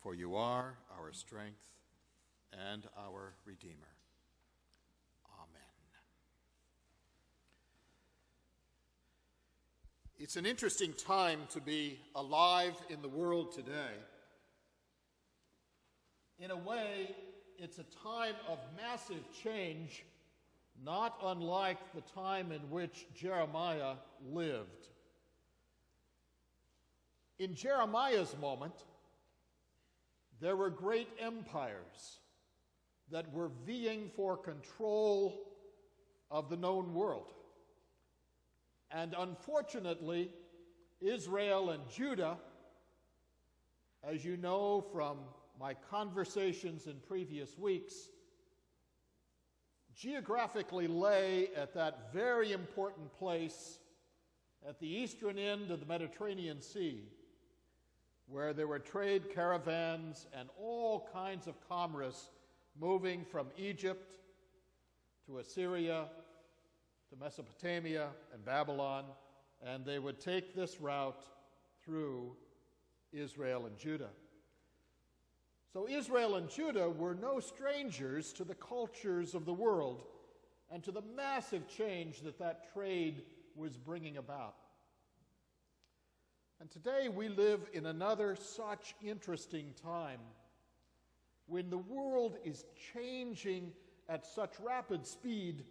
for you are our strength and our Redeemer. Amen. It's an interesting time to be alive in the world today. In a way, it's a time of massive change, not unlike the time in which Jeremiah lived. In Jeremiah's moment, there were great empires that were vying for control of the known world. And unfortunately, Israel and Judah, as you know from my conversations in previous weeks, geographically lay at that very important place at the eastern end of the Mediterranean Sea, where there were trade caravans and all kinds of commerce moving from Egypt to Assyria to Mesopotamia and Babylon, and they would take this route through Israel and Judah. So Israel and Judah were no strangers to the cultures of the world and to the massive change that that trade was bringing about. And today we live in another such interesting time when the world is changing at such rapid speed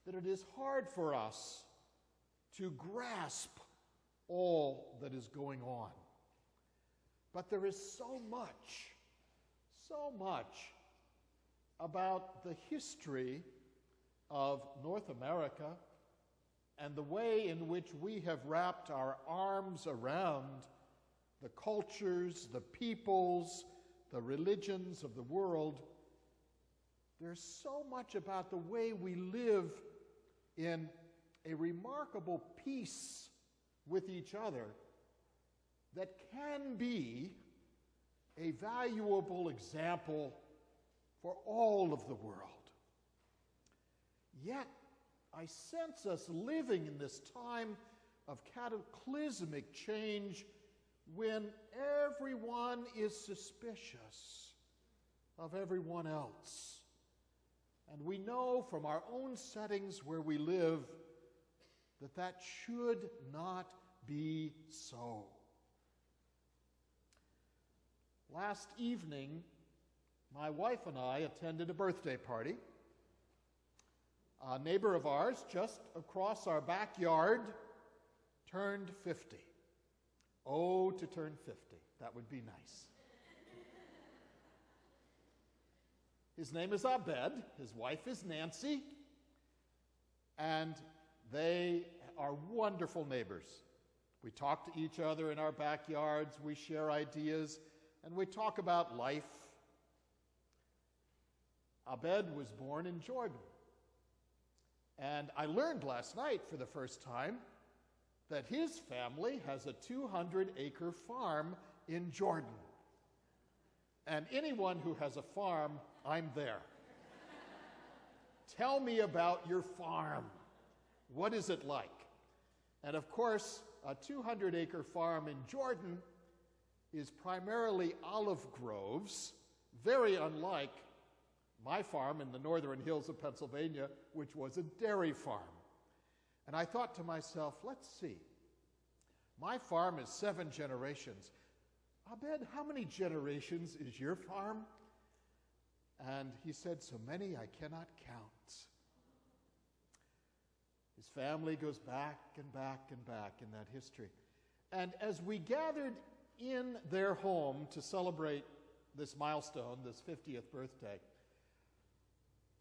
that it is hard for us to grasp all that is going on. But there is so much about the history of North America and the way in which we have wrapped our arms around the cultures, the peoples, the religions of the world. There's so much about the way we live in a remarkable peace with each other that can be a valuable example for all of the world. Yet, I sense us living in this time of cataclysmic change when everyone is suspicious of everyone else. And we know from our own settings where we live that that should not be so. Last evening, my wife and I attended a birthday party. A neighbor of ours just across our backyard turned 50. Oh, to turn 50. That would be nice. His name is Abed. His wife is Nancy. And they are wonderful neighbors. We talk to each other in our backyards. We share ideas. And we talk about life. Abed was born in Jordan. And I learned last night for the first time that his family has a 200-acre farm in Jordan. And anyone who has a farm, I'm there. Tell me about your farm. What is it like? And of course, a 200-acre farm in Jordan is primarily olive groves, very unlike my farm in the northern hills of Pennsylvania, which was a dairy farm. And I thought to myself, let's see. My farm is 7 generations. Abed, how many generations is your farm? And he said, so many I cannot count. His family goes back and back and back in that history. And as we gathered in their home to celebrate this milestone, this 50th birthday,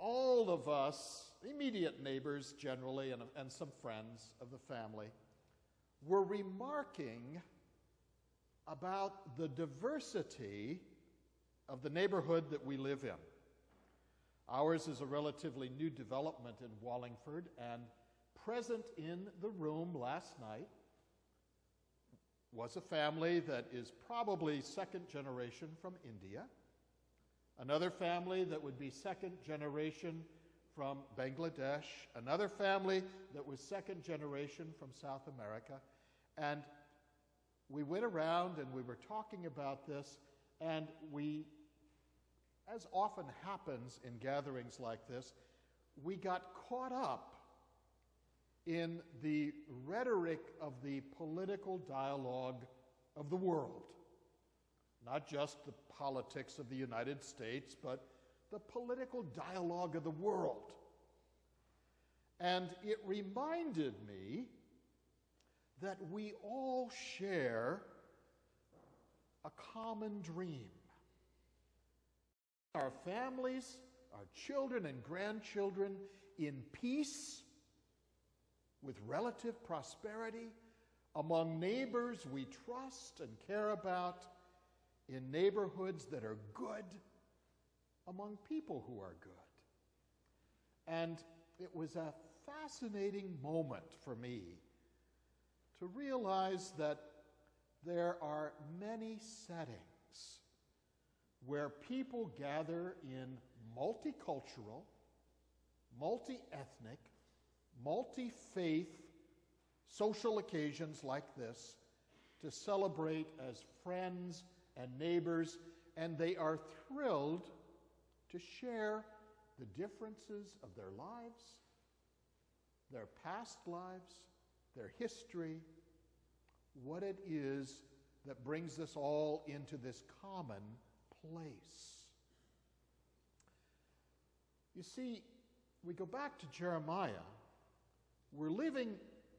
all of us, immediate neighbors generally, and some friends of the family, were remarking about the diversity of the neighborhood that we live in. Ours is a relatively new development in Wallingford, and present in the room last night was a family that is probably 2nd generation from India, another family that would be 2nd generation from Bangladesh, another family that was 2nd generation from South America. And we went around and we were talking about this, And we, as often happens in gatherings like this, we got caught up in the rhetoric of the political dialogue of the world. Not just the politics of the United States, but the political dialogue of the world. And it reminded me that we all share a common dream. Our families, our children and grandchildren in peace, with relative prosperity, among neighbors we trust and care about, in neighborhoods that are good, among people who are good. And it was a fascinating moment for me to realize that there are many settings where people gather in multicultural, multi-ethnic, multi-faith social occasions like this to celebrate as friends and neighbors, and they are thrilled to share the differences of their lives, their past lives, their history, what it is that brings us all into this common place. You see, we go back to Jeremiah. We're living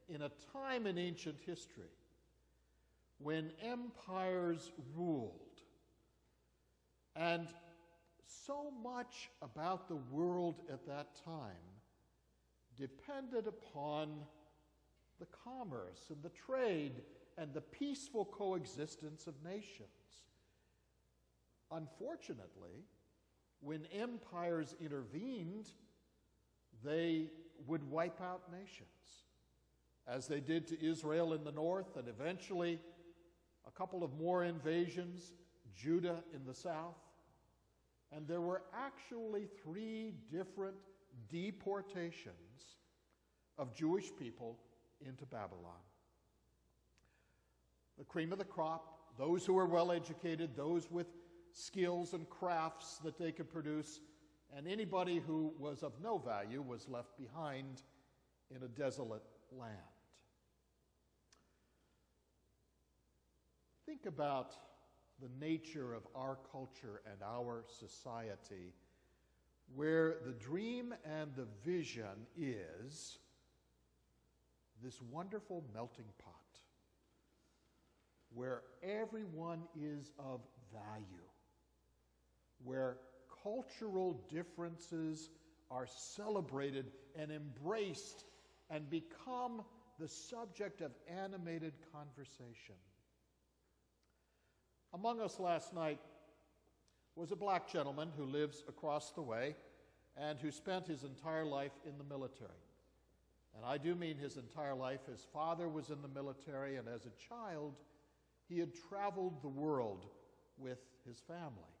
in a time in ancient history when empires ruled, and so much about the world at that time depended upon the commerce and the trade and the peaceful coexistence of nations. Unfortunately, when empires intervened, they would wipe out nations, as they did to Israel in the north, and eventually a couple of more invasions, Judah in the south. And there were actually 3 different deportations of Jewish people into Babylon. The cream of the crop, those who were well educated, those with skills and crafts that they could produce, and anybody who was of no value was left behind in a desolate land. Think about the nature of our culture and our society, where the dream and the vision is this wonderful melting pot, where everyone is of value, where cultural differences are celebrated and embraced and become the subject of animated conversation. Among us last night was a black gentleman who lives across the way and who spent his entire life in the military. And I do mean his entire life. His father was in the military, and as a child, he had traveled the world with his family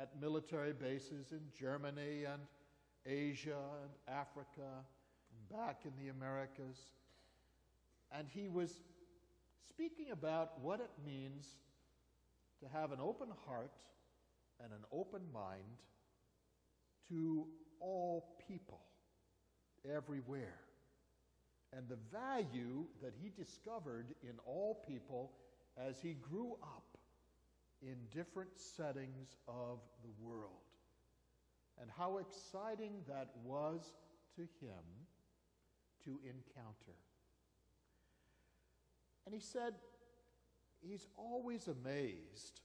at military bases in Germany and Asia and Africa and back in the Americas. And he was speaking about what it means to have an open heart and an open mind to all people everywhere, and the value that he discovered in all people as he grew up in different settings of the world, and how exciting that was to him to encounter. And he said he's always amazed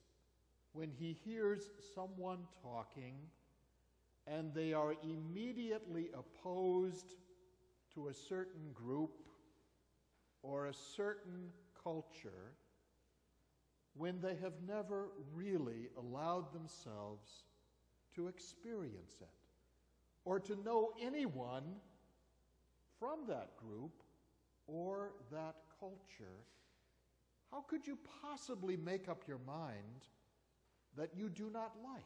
when he hears someone talking and they are immediately opposed to a certain group or a certain culture when they have never really allowed themselves to experience it or to know anyone from that group or that culture. How could you possibly make up your mind that you do not like